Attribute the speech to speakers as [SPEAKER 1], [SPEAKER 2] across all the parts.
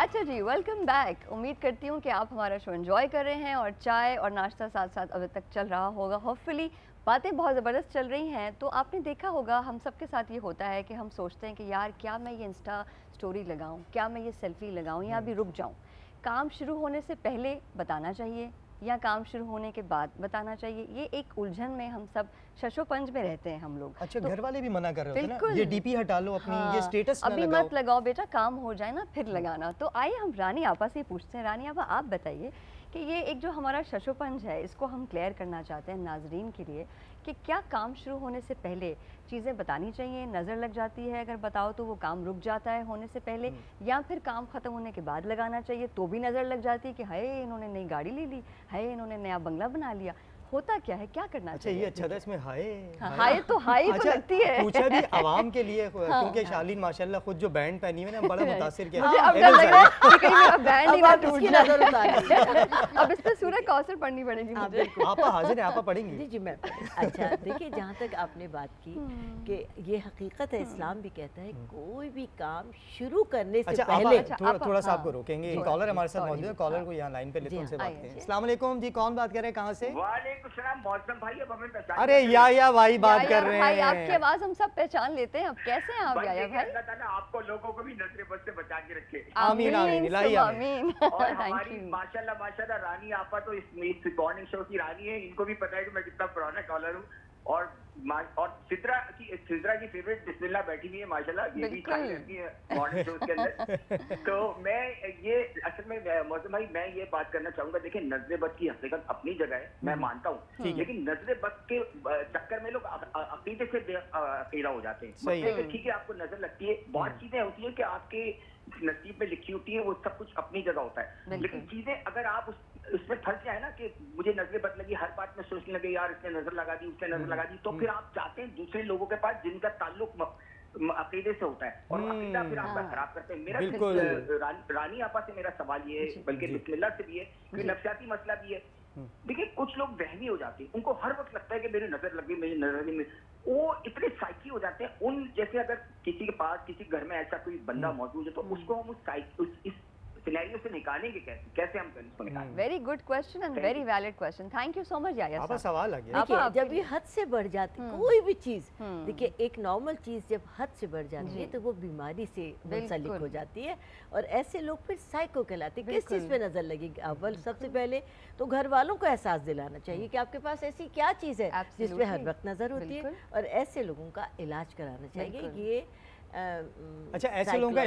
[SPEAKER 1] اچھا جی، welcome back. امید کرتی ہوں کہ آپ ہمارا شو انجوائے کر رہے ہیں اور چائے اور ناشتہ ساتھ ساتھ ابھی تک چل رہا ہوگا. ہوپفلی باتیں بہت زبردست چل رہی ہیں. تو آپ نے دیکھا ہوگا ہم سب کے ساتھ یہ ہوتا ہے کہ ہم سوچتے ہیں کہ یار کیا میں یہ انسٹا سٹوری لگاؤں, کیا میں یہ سیلفی لگاؤں یا ابھی رک جاؤں. کام شروع ہونے سے پہلے بتانا چاہیے یا کام شروع ہونے کے بعد بتانا چاہیے؟ یہ ایک الجھن میں ہم سب شش و پنج میں رہتے ہیں ہم لوگ.
[SPEAKER 2] اچھا گھر والے بھی منع کر رہے ہوتے ہیں نا, یہ ڈی پی ہٹا لو اپنی, یہ سٹیٹس نہ
[SPEAKER 1] ابھی
[SPEAKER 2] لگاؤ,
[SPEAKER 1] مت لگاؤ بیٹا, کام ہو جائے نا پھر لگانا. تو آئیے ہم رانی آپا سے پوچھتے ہیں. رانی آپا آپ بتائیے کہ یہ ایک جو ہمارا شش و پنج ہے اس کو ہم کلیئر کرنا چاہتے ہیں ناظرین کے لیے کہ کیا کام شروع ہونے سے پہلے چیزیں بتانی چاہیے؟ نظر لگ جاتی ہے اگر بتاؤ تو وہ کام رک جاتا ہے ہونے سے پہلے, یا پھر کام ختم ہونے کے بعد لگانا چاہیے تو بھی نظر لگ جاتی ہے کہ ہائے انہوں نے نئی گاڑی لے لی, ہائے انہوں نے نیا بنگلہ بنا لیا. ہوتا کیا ہے, کیا کرنا چاہیے؟
[SPEAKER 2] یہ اچھا تھا اس میں
[SPEAKER 1] ہائے تو لگتی ہے.
[SPEAKER 2] پوچھا بھی عوام کے لیے, کیونکہ شالین ماشاءاللہ خود جو بینڈ پہنی ہوئی نا بڑا متاثر کیا.
[SPEAKER 1] اب ڈر لگ رہا ہے کہ میرا بینڈ ہی نہ ٹوٹ جائے. اب اس پہ سورہ کوثر پڑھنی پڑے گی مجھے.
[SPEAKER 2] آپا حاضر ہیں, آپا پڑھیں گی.
[SPEAKER 3] جی میں اچھا دیکھیے, جہاں تک آپ نے بات کی کہ یہ حقیقت ہے, اسلام بھی کہتا ہے کوئی بھی کام شروع کرنے سے پہلے.
[SPEAKER 2] تھوڑا سا آپ کو روکیں گے, کالر ہمارے ساتھ موجود ہے, کالر کو یہاں لائن پہ لیتے ہیں, ان سے بات کریں. السلام علیکم جی, کون بات کر رہے ہیں, کہاں سے؟
[SPEAKER 4] وعلیکم السلام موسم بھائی. اب ہمیں پہچان,
[SPEAKER 2] ارے یا بھائی بات کر رہے ہیں.
[SPEAKER 1] آپ کی آواز ہم سب پہچان لیتے ہیں. اب کیسے ہیں آپ یا بھائی؟
[SPEAKER 4] اللہ تعالیٰ آپ کو لوگوں کو بھی نظر بد سے بچا کے رکھے.
[SPEAKER 2] آمین آمین الہی آمین.
[SPEAKER 4] اور ہماری ماشاءاللہ رانی آپا تو اس مارننگ شو کی رانی ہے. ان کو بھی پتا ہے کہ میں کتنا پرانا کالر ہوں. اور سدرا کی فیوریٹ بسم اللہ بیٹھی ہوئی ہے ماشاءاللہ, یہ بھی چاہیے رہتی ہے مارننگ شوز کے اندر. تو میں یہ اصل میں موسم بھائی میں یہ بات کرنا چاہوں گا, دیکھیں نظر بد کی حقیقت اپنی جگہ ہے, میں مانتا ہوں, لیکن نظر بد کے چکر میں لوگ عقیدے سے عقیدہ ہو جاتے ہیں. ٹھیک ہے آپ کو نظر لگتی ہے, بہت چیزیں ہوتی ہیں کہ آپ کے نصیب میں لکھی ہوتی ہے, وہ سب کچھ اپنی جگہ ہوتا ہے. لیکن چیزیں اگر آپ اس میں پھنس جائے نا کہ مجھے نظر بد لگی, ہر بات میں سوچنے لگے یار اس نے نظر لگا دی, اس نے نظر لگا دی, تو پھر آپ چاہتے ہیں دوسرے لوگوں کے پاس جن کا تعلق عقیدے سے ہوتا ہے, اور عقیدہ پھر آپ کا خراب کرتے ہیں. میرا رانی آپا سے میرا سوال یہ ہے, بلکہ بسم اللہ سے بھی ہے, کہ نفسیاتی مسئلہ بھی ہے. دیکھیے کچھ لوگ وہمی ہو جاتے ہیں, ان کو ہر وقت لگتا ہے کہ میری نظر لگ گئی, میری نظر نہیں, وہ اتنے سائیکی ہو جاتے ہیں. ان جیسے اگر کسی کے پاس کسی گھر میں ایسا کوئی بندہ موجود ہے تو اس کو ہم اس سینیریو سے نکالیں گے کیسے ہم اس کو نکالیں؟
[SPEAKER 1] Very good question and very valid question. Thank you so much.
[SPEAKER 2] آپ کا سوال آ گیا.
[SPEAKER 3] دیکھیے جب یہ حد سے بڑھ جاتی کوئی بھی چیز, دیکھیے ایک نارمل چیز جب حد سے بڑھ جاتی ہے تو وہ بیماری سے منسلک ہو جاتی ہے, اور ایسے لوگ پھر سائیکو کہلاتے ہیں. کس چیز پہ نظر لگے گی؟ اول سب سے پہلے تو گھر والوں کو احساس دلانا چاہیے کہ آپ کے پاس ایسی کیا چیز ہے جس پہ ہر وقت نظر ہوتی ہے, اور ایسے لوگوں کا علاج کرانا چاہیے. یہ
[SPEAKER 2] اچھا ایسے لوگوں کا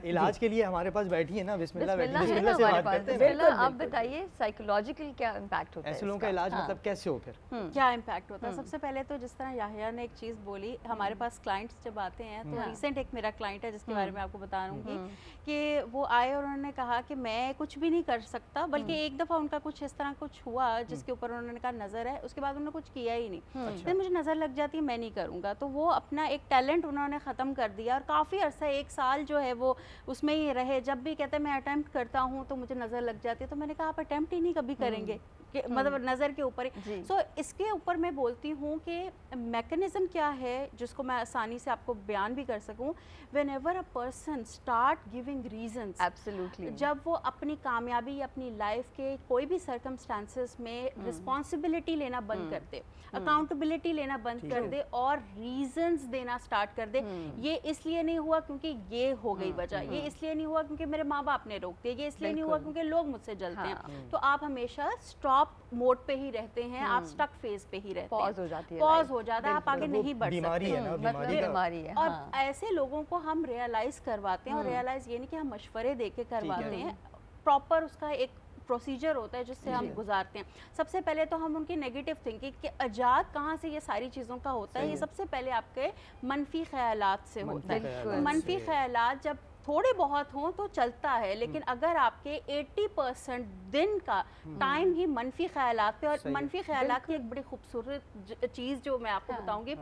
[SPEAKER 2] علاج کے لیے ہمارے پاس بیٹھی ہے نا, بسم اللہ سے بات کرتے ہیں.
[SPEAKER 1] آپ بتائیے سائیکولوجیکل کیا امپیکٹ ہوتا ہے
[SPEAKER 2] ایسے لوگوں کا علاج مطلب کیسے ہو پھر
[SPEAKER 5] کیا امپیکٹ ہوتا ہے؟ سب سے پہلے تو جس طرح یاحیہ نے ایک چیز بولی, ہمارے پاس کلائنٹس جب آتے ہیں تو ریسنٹ ایک میرا کلائنٹ ہے جس کے بارے میں آپ کو بتا رہوں گی کہ وہ آئے اور انہوں نے کہا کہ میں کچھ بھی نہیں کر سکتا, بلکہ ایک دفعہ ان کا کچھ اس طرح کچھ ہوا جس کے اوپر انہوں نے کہا نظر ہے, اس کے بعد انہوں نے کچھ کیا ہی نہیں, پھر مجھے نظر لگ جاتی ہے میں نہیں کروں گا. تو وہ اپنا ایک ٹیلنٹ انہوں نے ختم کر دیا, اور کافی عرصہ 1 سال جو ہے وہ اس میں ہی رہے. جب بھی کہتے ہیں میں اٹیمپٹ کرتا ہوں تو مجھے نظر لگ جاتی ہے, تو میں نے کہا آپ اٹیمپٹ ہی نہیں کبھی کریں گے, مطلب نظر کے اوپر ہی. سو اس کے اوپر میں بولتی ہوں کہ میکنزم کیا ہے جس کو میں آسانی سے آپ کو بیان بھی کر سکوں. When ever a person start giving reasons, جب وہ اپنی کامیابی یا اپنی لائف کے کوئی بھی سرکمسٹانسز میں رسپانسبلٹی لینا بند کر دے, اکاؤنٹیبلٹی لینا بند کر دے, اور ریزنز دینا اسٹارٹ کر دے, یہ اس لیے نہیں ہوا کیونکہ یہ ہو گئی وجہ, یہ اس لیے نہیں ہوا کیونکہ میرے ماں باپ نے روک دیا, یہ اس لیے نہیں ہوا کیونکہ لوگ مجھ سے جلتے ہیں, تو آپ ہمیشہ اسٹاپ موڈ پہ ہی رہتے ہیں, آپ اسٹک فیز پہ ہی رہتے ہیں, پاز ہو جاتا ہے, آپ آگے نہیں بڑھ سکتے. اور ایسے لوگوں کو ہم ریئلائز کرواتے ہیں, اور ریئلائز یہ نہیں کہ ہم مشورے دے کے کرواتے ہیں, پراپر اس کا ایک پروسیجر ہوتا ہے جس سے ہم گزارتے ہیں. سب سے پہلے تو ہم ان کی نیگیٹو تھنکنگ کہ ایجاد کہاں سے یہ ساری چیزوں کا ہوتا ہے, یہ سب سے پہلے آپ کے منفی خیالات سے ہوتا ہے. منفی خیالات جب تھوڑے بہت ہوں تو چلتا ہے, لیکن اگر آپ کے 80% دن کا ٹائم ہی منفی خیالات پہ, اور منفی خیالات کی ایک بڑی خوبصورت چیز جو میں آپ کو بتاؤں گی,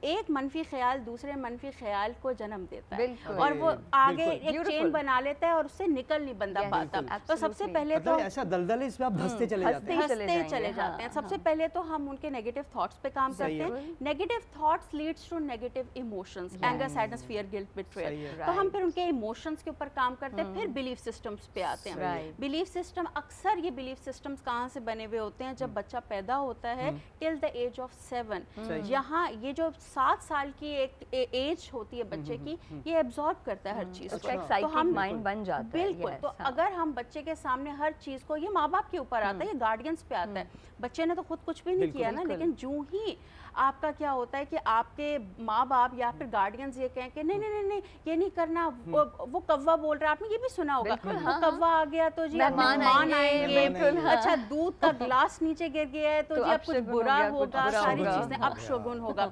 [SPEAKER 5] ایک منفی خیال دوسرے منفی خیال کو جنم دیتا ہے
[SPEAKER 1] بالکل
[SPEAKER 5] اور وہ آگے ایک چین بنا لیتا ہے اور اس سے نکل نہیں بندہ پاتا. تو سب سے پہلے تو
[SPEAKER 2] ایسا دلدل اس میں آپ دھستے چلے
[SPEAKER 5] جاتے ہیں. سب سے پہلے تو ہم ان کے نیگیٹو تھاٹس پہ کام کرتے ہیں. Negative thoughts leads to negative emotions, anger, sadness, fear, guilt, betrayal. تو ہم پھر ان کے ایموشنز کے اوپر کام کرتے ہیں. پھر بلیف سسٹمز پہ آتے ہیں. بلیف سسٹم اکثر یہ بلیف سسٹمز کہاں سے بنے ہوئے ہوتے ہیں؟ جب بچہ پیدا ہوتا ہے ٹل دا ایج آف 7, یہاں یہ جو 7 سال کی ایک ایج ہوتی ہے بچے کی, یہ ایبزارب کرتا ہے ہر چیز کو.
[SPEAKER 1] تو ہم مائنڈ بن جاتا ہے.
[SPEAKER 5] بالکل. تو اگر ہم بچے کے سامنے ہر چیز کو, یہ ماں باپ کے اوپر آتا ہے, یہ گارڈینس پہ آتا ہے. بچے نے تو خود کچھ بھی نہیں کیا نا, لیکن جو ہی آپ کا کیا ہوتا ہے کہ آپ کے ماں باپ یا پھر گارڈینز یہ کہیں کہ نہیں نہیں نہیں یہ نہیں کرنا, وہ کوا بول رہا ہے, آپ نے یہ بھی سنا ہوگا, وہ کوا آ گیا تو جی مہمان آئیں گے, اچھا دودھ کا گلاس نیچے گر گیا ہے تو جی اب کچھ برا ہوگا, ساری چیزیں اب شگن ہوگا.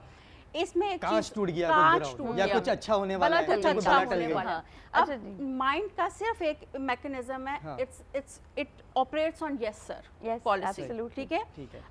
[SPEAKER 5] اس میں ایک
[SPEAKER 2] کانچ ٹوٹ گیا یا کچھ اچھا ہونے والا ہے,
[SPEAKER 5] کچھ اچھا ہونے والا ہے. اب مائنڈ کا صرف ایک میکنزم ہے, it operates on yes sir policy. ٹھیک ہے,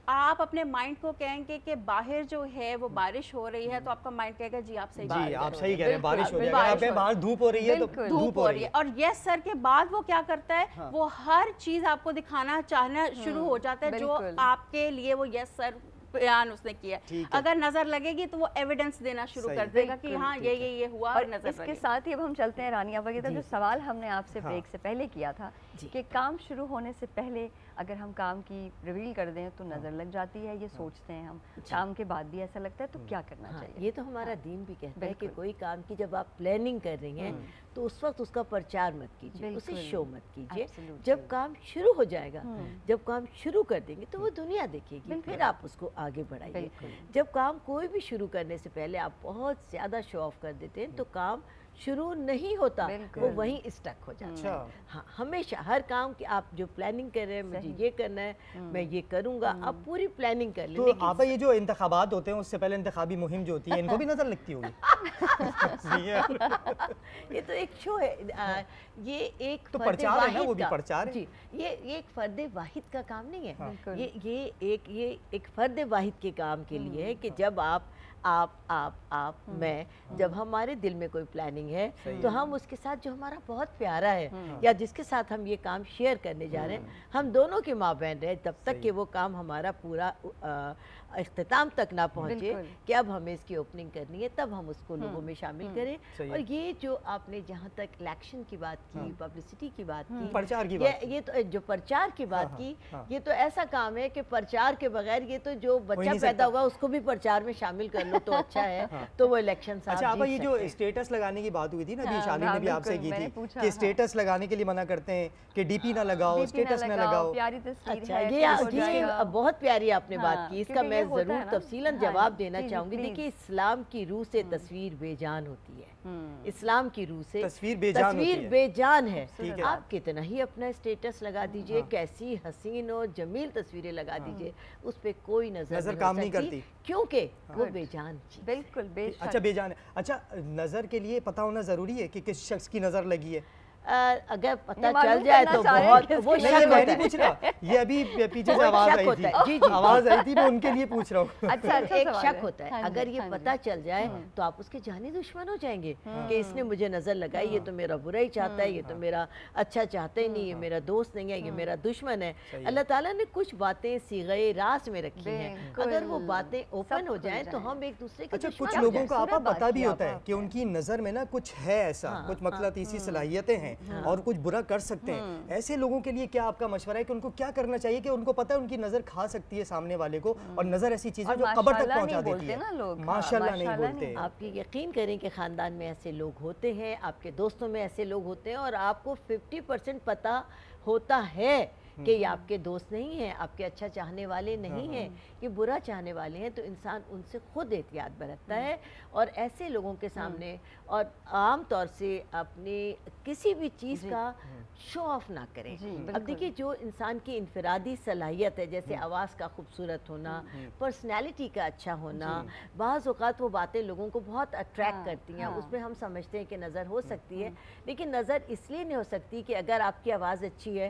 [SPEAKER 5] آپ اپنے مائنڈ کو کہیں گے کہ باہر جو ہے وہ بارش ہو رہی ہے تو آپ کا مائنڈ کہے گا جی آپ صحیح
[SPEAKER 2] کہہ رہے ہیں بارش ہو رہی ہے, اگر باہر دھوپ ہو رہی ہے تو
[SPEAKER 5] دھوپ ہو رہی ہے. اور یس سر کے بعد وہ کیا کرتا ہے, وہ ہر چیز آپ کو دکھانا چاہنا شروع ہو جاتا ہے جو آپ کے لیے وہ یس سر بیان اس نے کیا. اگر نظر لگے گی تو وہ ایویڈنس دینا شروع کر دے گا کہ ہاں یہ ہوا. اور نظر
[SPEAKER 1] اس کے ساتھ ہی اب ہم چلتے ہیں رانی آپا کی طرف. جو سوال ہم نے آپ سے بریک سے پہلے کیا تھا کہ کام شروع ہونے سے پہلے اگر ہم کام کی ریویل کر دیں تو نظر لگ جاتی ہے, یہ سوچتے ہیں ہم, کام کے بعد بھی ایسا لگتا ہے, تو کیا کرنا چاہیے؟
[SPEAKER 3] یہ تو ہمارا دین بھی کہتا ہے کہ کوئی کام کی جب آپ پلاننگ کر رہی ہیں تو اس وقت اس کا پرچار مت کیجیے, اسے شو مت کیجیے. جب کام شروع ہو جائے گا, جب کام شروع کر دیں گے تو وہ دنیا دیکھے گی, پھر آپ اس کو آگے بڑھائیے. جب کام کوئی بھی شروع کرنے سے پہلے آپ بہت زیادہ شو آف کر دیتے ہیں تو کام شروع نہیں ہوتا, وہ وہیں اسٹک ہو جاتا ہے. ہاں ہمیشہ ہر کام کی آپ جو پلاننگ کر رہے ہیں, مجھے یہ کرنا ہے, میں یہ کروں گا, آپ پوری پلاننگ کر لیں.
[SPEAKER 2] تو آپا یہ جو انتخابات ہوتے ہیں اس سے پہلے انتخابی مہم جو ہوتی ہے, ان کو بھی نظر لگتی ہوگی؟
[SPEAKER 3] یہ تو ایک شو ہے, یہ ایک
[SPEAKER 2] فرد واحد کا,
[SPEAKER 3] جی یہ ایک فرد واحد کا کام نہیں ہے. یہ ایک فرد واحد کے کام کے لیے ہے کہ جب آپ میں جب ہمارے دل میں کوئی پلاننگ ہے تو ہم اس کے ساتھ جو ہمارا بہت پیارا ہے یا جس کے ساتھ ہم یہ کام شیئر کرنے جا رہے ہیں, ہم دونوں کے ماں بہن رہے تب تک کہ وہ کام ہمارا پورا اختتام تک نہ پہنچے کہ اب ہمیں اس کی اوپننگ کرنی ہے, تب ہم اس کو لوگوں میں شامل کریں. اور یہ جو آپ نے جہاں تک الیکشن کی بات کی, پبلسٹی کی بات کی, یہ تو جو پرچار کی بات کی, یہ تو ایسا کام ہے کہ پرچار کے بغیر یہ تو جو بچہ پیدا ہوا اس کو بھی پرچار میں شامل کر لو تو اچھا ہے, تو وہ الیکشن صاحب.
[SPEAKER 2] اچھا آپا یہ جو اسٹیٹس لگانے کی بات ہوئی تھی نا, ابھی شالی نے بھی آپ سے کی تھی کہ اسٹیٹس لگانے کے لیے منع کرتے ہیں کہ ڈی پی نہ لگاؤ, اسٹیٹس نہ لگاؤ.
[SPEAKER 3] اچھا یہ بہت پیاری آپ نے بات کی, اس کا میں ضرور تفصیلاً جواب دینا چاہوں گی. دیکھیے اسلام کی روح سے تصویر بے جان ہوتی ہے, اسلام کی روح سے تصویر بے جان ہے. آپ کتنا ہی اپنا اسٹیٹس لگا دیجئے, کیسی حسین و جمیل تصویریں لگا دیجئے, اس پہ کوئی نظر کام نہیں کرتی کیونکہ وہ بے جان.
[SPEAKER 1] بالکل
[SPEAKER 2] اچھا بے جان ہے. اچھا نظر کے لیے پتہ ہونا ضروری ہے کہ کس شخص کی نظر لگی ہے؟
[SPEAKER 3] اگر پتہ چل جائے تو بہت وہ شک ہوتا ہے.
[SPEAKER 2] پوچھ رہا یہ ابھی پیچھے سے آواز آئی تھی, جی آواز آئی تھی, میں ان کے لیے پوچھ رہا ہوں.
[SPEAKER 3] اچھا ایک شک ہوتا ہے, اگر یہ پتہ چل جائے تو آپ اس کے جانی دشمن ہو جائیں گے کہ اس نے مجھے نظر لگائی, یہ تو میرا برا ہی چاہتا ہے, یہ تو میرا اچھا چاہتا ہی نہیں, یہ میرا دوست نہیں ہے, یہ میرا دشمن ہے. اللہ تعالیٰ نے کچھ باتیں صیغہ راز میں رکھی ہیں, اگر وہ باتیں اوپن ہو جائیں تو ہم ایک دوسرے کے
[SPEAKER 2] دشمن. کچھ لوگوں کا آپا پتہ بھی ہوتا ہے کہ ان کی نظر میں نا کچھ ہے ایسا, کچھ مقناطیسی صلاحیتیں ہیں اور کچھ برا کر سکتے ہیں. ایسے لوگوں کے لیے کیا آپ کا مشورہ ہے کہ ان کو کیا کرنا چاہیے کہ ان کو پتہ ہے ان کی نظر کھا سکتی ہے سامنے والے کو, اور نظر ایسی چیز ہے جو قبر تک پہنچا دیتی ہے. ماشاءاللہ نہیں بولتے. آپ
[SPEAKER 3] یقین کریں کہ خاندان میں ایسے لوگ ہوتے ہیں, آپ کے دوستوں میں ایسے لوگ ہوتے ہیں, اور آپ کو 50% پتہ ہوتا ہے کہ یہ آپ کے دوست نہیں ہیں, آپ کے اچھا چاہنے والے نہیں ہیں, یہ برا چاہنے والے ہیں, تو انسان ان سے خود احتیاط برتتا ہے. اور ایسے لوگوں کے سامنے اور عام طور سے اپنی کسی بھی چیز کا شو آف نہ کریں. اب دیکھیے جو انسان کی انفرادی صلاحیت ہے, جیسے آواز کا خوبصورت ہونا, پرسنالٹی کا اچھا ہونا, بعض اوقات وہ باتیں لوگوں کو بہت اٹریکٹ کرتی ہیں, اس میں ہم سمجھتے ہیں کہ نظر ہو سکتی ہے, لیکن نظر اس لیے نہیں ہو سکتی کہ اگر آپ کی آواز اچھی ہے,